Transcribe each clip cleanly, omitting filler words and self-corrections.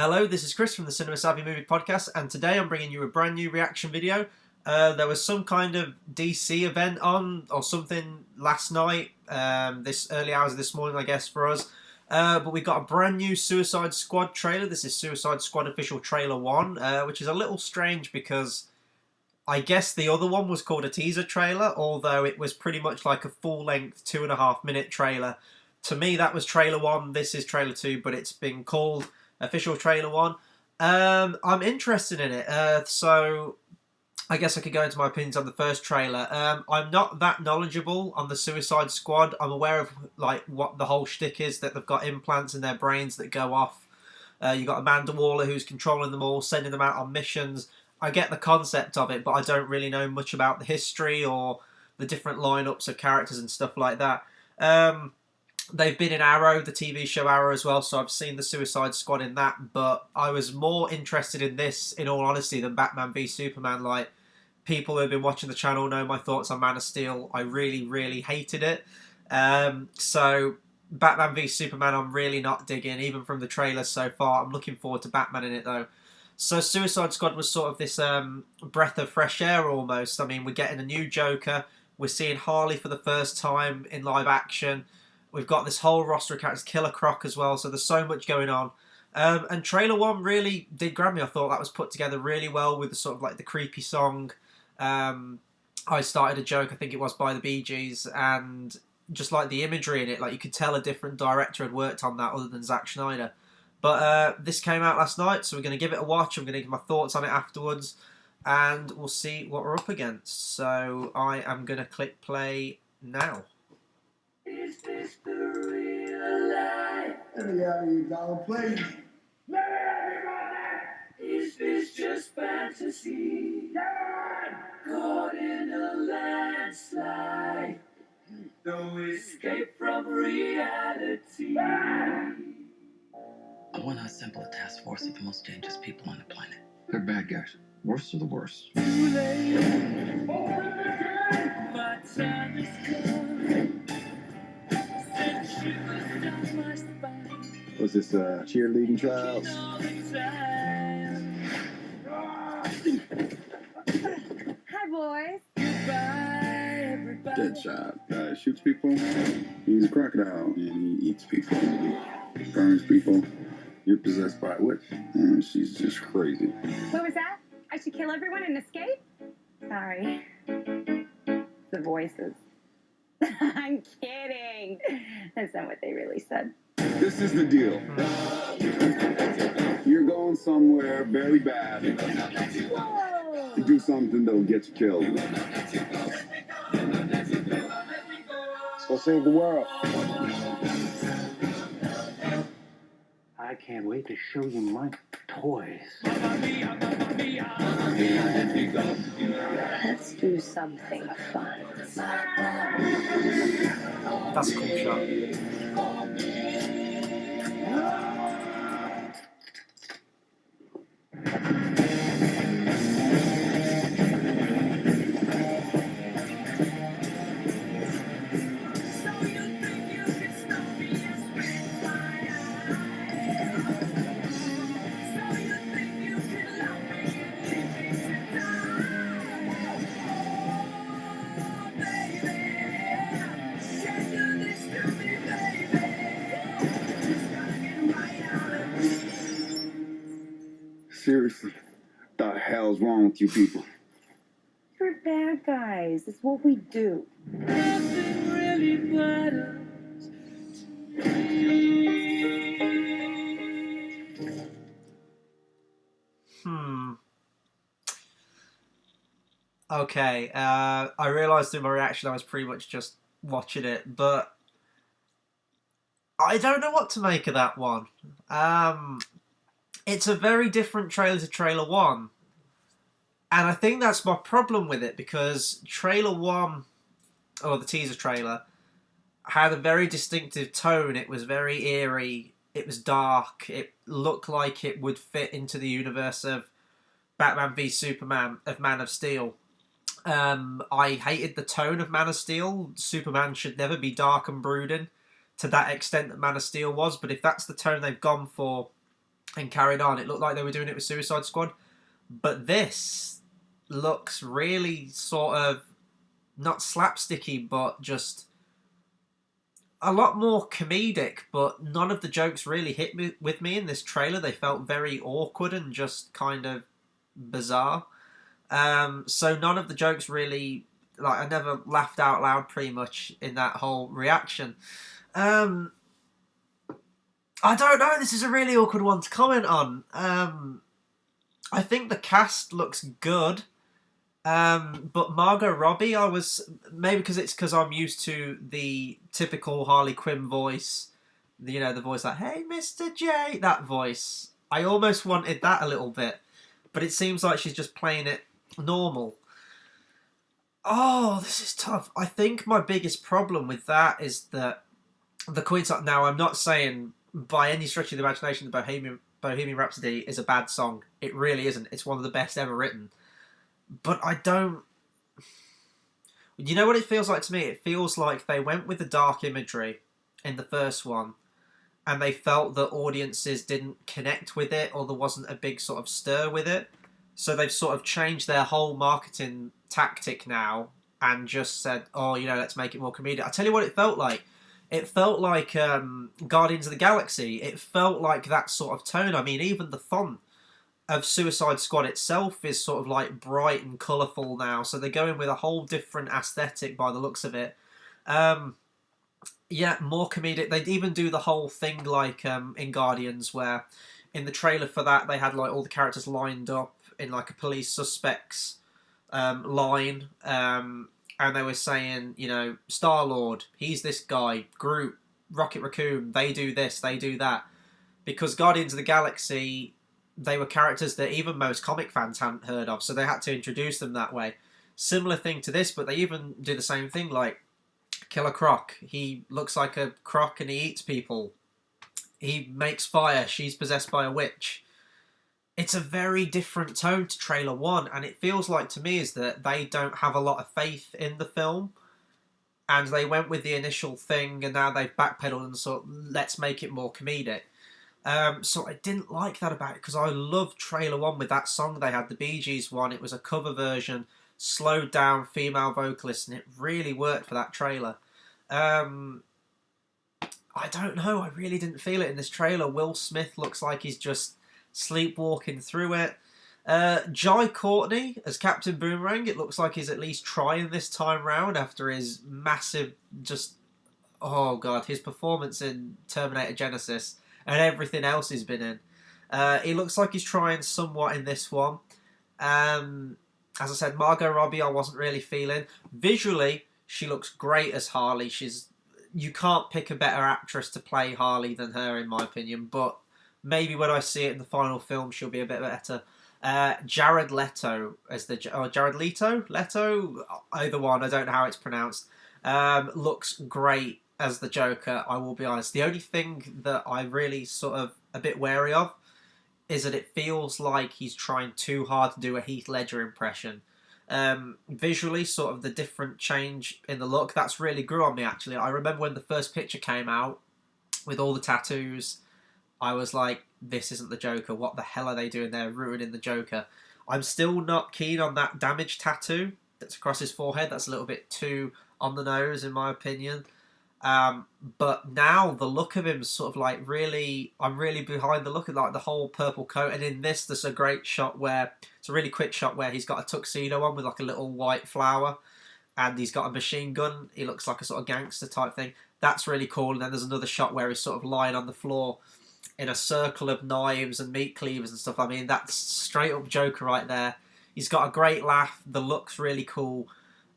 Hello, this is Chris from the Cinema Savvy Movie Podcast, and today I'm bringing you a brand new reaction video. There was some kind of DC event on, or something last night, this early hours of this morning, I guess, for us. But we got a brand new Suicide Squad trailer. This is Suicide Squad Official Trailer 1, which is a little strange because I guess the other one was called a teaser trailer, although it was pretty much like a full-length 2.5-minute trailer. To me, that was trailer 1, this is trailer 2, but it's been called Official Trailer 1. I'm interested in it, so I guess I could go into my opinions on the first trailer. I'm not that knowledgeable on the Suicide Squad. I'm aware of like what the whole shtick is, that they've got implants in their brains that go off. You've got Amanda Waller who's controlling them all, sending them out on missions. I get the concept of it, but I don't really know much about the history or the different lineups of characters and stuff like that. They've been in Arrow, the TV show Arrow as well, so I've seen the Suicide Squad in that, but I was more interested in this, in all honesty, than Batman v Superman. Like, people who have been watching the channel know my thoughts on Man of Steel. I really, really hated it. So, Batman v Superman I'm really not digging, even from the trailers so far. I'm looking forward to Batman in it, though. So, Suicide Squad was sort of this breath of fresh air, almost. I mean, we're getting a new Joker. We're seeing Harley for the first time in live action. We've got this whole roster of characters, Killer Croc as well, so there's so much going on. And trailer 1 really did grab me. I thought that was put together really well with the sort of like the creepy song. I Started a Joke, I think it was, by the Bee Gees, and just like the imagery in it, like you could tell a different director had worked on that other than Zack Snyder. But this came out last night, so we're going to give it a watch. I'm going to give my thoughts on it afterwards, and we'll see what we're up against. So I am going to click play now. Is this the real life? Let me have you, dog, please. Let me have you, man. Is this just fantasy? Caught in a landslide. No escape from reality. I want to assemble a task force of the most dangerous people on the planet. They're bad guys. Worst of the worst. Too late. My time is come. Send shivers down my spine. Was this cheerleading trials? All the time. Hi, boys. Goodbye, everybody. Deadshot shoots people. He's a crocodile and he eats people. He burns people. You're possessed by a witch, and she's just crazy. What was that? I should kill everyone and escape? Sorry. The voices. I'm kidding. That's not what they really said. This is the deal. You're going somewhere very bad. Whoa! You do something that'll get you killed. Let's go save the world. I can't wait to show you my toys. Let's do something fun. That's a cool shot. Seriously, the hell's wrong with you people? We're bad guys. It's what we do. Nothing really matters to me. Okay, I realised in my reaction I was pretty much just watching it, but I don't know what to make of that one. It's a very different trailer to trailer 1. And I think that's my problem with it, because trailer 1, or the teaser trailer, had a very distinctive tone. It was very eerie, it was dark, it looked like it would fit into the universe of Batman v Superman, of Man of Steel. I hated the tone of Man of Steel. Superman should never be dark and brooding to that extent that Man of Steel was, but if that's the tone they've gone for, and carried on. It looked like they were doing it with Suicide Squad. But this looks really sort of not slapsticky, but just a lot more comedic. But none of the jokes really hit me with me in this trailer. They felt very awkward and just kind of bizarre. So none of the jokes really, like, I never laughed out loud pretty much in that whole reaction. I don't know. This is a really awkward one to comment on. I think the cast looks good. But Margot Robbie, I was, maybe because I'm used to the typical Harley Quinn voice, the voice like, "Hey, Mr. J," that voice. I almost wanted that a little bit, but it seems like she's just playing it normal. Oh, this is tough. I think my biggest problem with that is that the Queen's Song. Now, I'm not saying by any stretch of the imagination the Bohemian Rhapsody is a bad song. It really isn't. It's one of the best ever written. But I don't... You know what it feels like to me? It feels like they went with the dark imagery in the first one, and they felt that audiences didn't connect with it, or there wasn't a big sort of stir with it. So they've sort of changed their whole marketing tactic now, and just said, oh, let's make it more comedic. I'll tell you what it felt like. It felt like Guardians of the Galaxy. It felt like that sort of tone. I mean, even the font of Suicide Squad itself is sort of like bright and colourful now. So they're going with a whole different aesthetic by the looks of it. Yeah, more comedic. They'd even do the whole thing like in Guardians, where in the trailer for that they had like all the characters lined up in like a police suspects line. And they were saying, Star-Lord, he's this guy, Groot, Rocket Raccoon, they do this, they do that. Because Guardians of the Galaxy, they were characters that even most comic fans hadn't heard of, so they had to introduce them that way. Similar thing to this, but they even do the same thing, like Killer Croc. He looks like a croc and he eats people. He makes fire, she's possessed by a witch. It's a very different tone to trailer 1, and it feels like to me is that they don't have a lot of faith in the film, and they went with the initial thing, and now they've backpedaled and sort of, let's make it more comedic. So I didn't like that about it, because I loved trailer 1 with that song they had, the Bee Gees one. It was a cover version, slowed down female vocalist, and it really worked for that trailer. I don't know, I really didn't feel it in this trailer. Will Smith looks like he's just sleepwalking through it. Jai Courtney as Captain Boomerang, it looks like he's at least trying this time round after his massive, oh god, his performance in Terminator Genesis and everything else he's been in. He looks like he's trying somewhat in this one. As I said, Margot Robbie I wasn't really feeling. Visually, she looks great as Harley. You can't pick a better actress to play Harley than her, in my opinion, but maybe when I see it in the final film, she'll be a bit better. Jared Leto as Jared Leto? Leto? Either one, I don't know how it's pronounced. Looks great as the Joker, I will be honest. The only thing that I'm really sort of a bit wary of is that it feels like he's trying too hard to do a Heath Ledger impression. Visually, sort of the different change in the look, that's really grew on me, actually. I remember when the first picture came out with all the tattoos, I was like, this isn't the Joker. What the hell are they doing there, ruining the Joker? I'm still not keen on that damage tattoo that's across his forehead. That's a little bit too on the nose, in my opinion. But now the look of him is sort of like I'm really behind the look of like the whole purple coat. And in this, there's a great shot it's a really quick shot where he's got a tuxedo on with like a little white flower, and he's got a machine gun. He looks like a sort of gangster type thing. That's really cool. And then there's another shot where he's sort of lying on the floor in a circle of knives and meat cleavers and stuff. I mean, that's straight up Joker right there. He's got a great laugh. The look's really cool.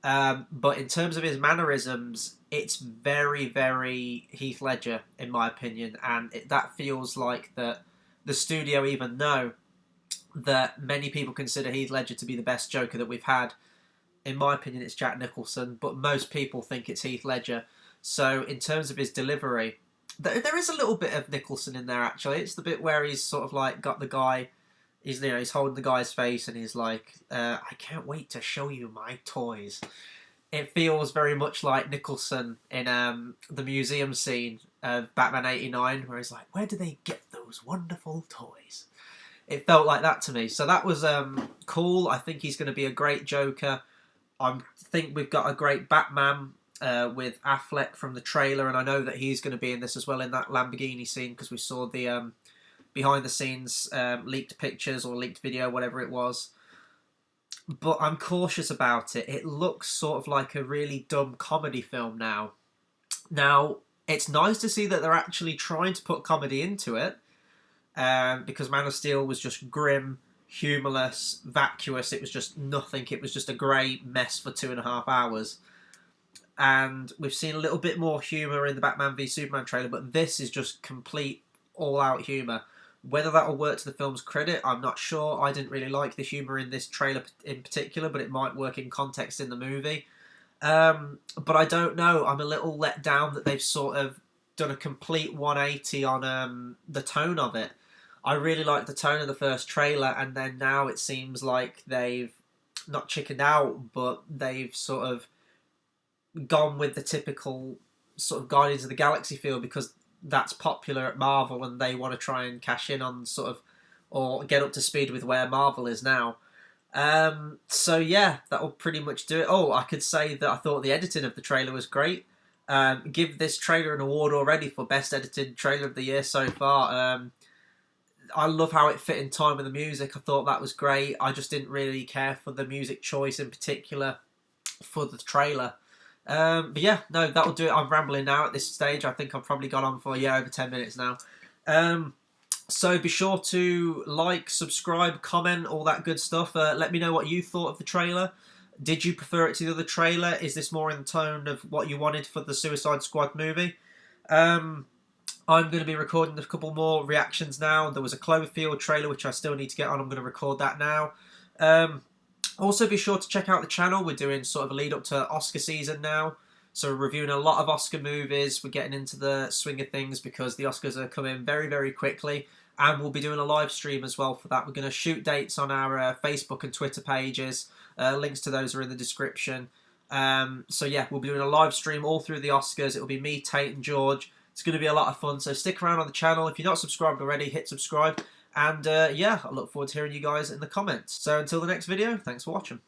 But in terms of his mannerisms, it's very, very Heath Ledger, in my opinion. And that feels like that the studio even know that many people consider Heath Ledger to be the best Joker that we've had. In my opinion, it's Jack Nicholson, but most people think it's Heath Ledger. So in terms of his delivery, there is a little bit of Nicholson in there, actually. It's the bit where he's sort of like got the guy, he's holding the guy's face and he's like, I can't wait to show you my toys. It feels very much like Nicholson in the museum scene of Batman 89, where he's like, where do they get those wonderful toys? It felt like that to me. So that was cool. I think he's going to be a great Joker. I think we've got a great Batman with Affleck from the trailer, and I know that he's going to be in this as well in that Lamborghini scene, because we saw the behind the scenes leaked pictures or leaked video, whatever it was. But I'm cautious about it. It looks sort of like a really dumb comedy film now. Now, it's nice to see that they're actually trying to put comedy into it, because Man of Steel was just grim, humourless, vacuous. It was just nothing. It was just a grey mess for 2.5 hours. And we've seen a little bit more humour in the Batman v Superman trailer, but this is just complete, all-out humour. Whether that will work to the film's credit, I'm not sure. I didn't really like the humour in this trailer in particular, but it might work in context in the movie. But I don't know. I'm a little let down that they've sort of done a complete 180 on the tone of it. I really liked the tone of the first trailer, and then now it seems like they've not chickened out, but they've sort of gone with the typical sort of Guardians of the Galaxy feel, because that's popular at Marvel and they want to try and cash in on sort of, or get up to speed with where Marvel is now. So yeah, that will pretty much do it. Oh, I could say that I thought the editing of the trailer was great. Give this trailer an award already for best edited trailer of the year so far. I love how it fit in time with the music. I thought that was great. I just didn't really care for the music choice in particular for the trailer. But yeah, no, that'll do it. I'm rambling now at this stage. I think I've probably gone on for over 10 minutes now. So be sure to like, subscribe, comment, all that good stuff. Let me know what you thought of the trailer. Did you prefer it to the other trailer? Is this more in the tone of what you wanted for the Suicide Squad movie? I'm going to be recording a couple more reactions now. There was a Cloverfield trailer, which I still need to get on. I'm going to record that now. Also, be sure to check out the channel. We're doing sort of a lead up to Oscar season now. So we're reviewing a lot of Oscar movies. We're getting into the swing of things because the Oscars are coming very, very quickly. And we'll be doing a live stream as well for that. We're going to shoot dates on our Facebook and Twitter pages. Links to those are in the description. So yeah, we'll be doing a live stream all through the Oscars. It'll be me, Tate and George. It's going to be a lot of fun. So stick around on the channel. If you're not subscribed already, hit subscribe. And yeah, I look forward to hearing you guys in the comments. So until the next video, thanks for watching.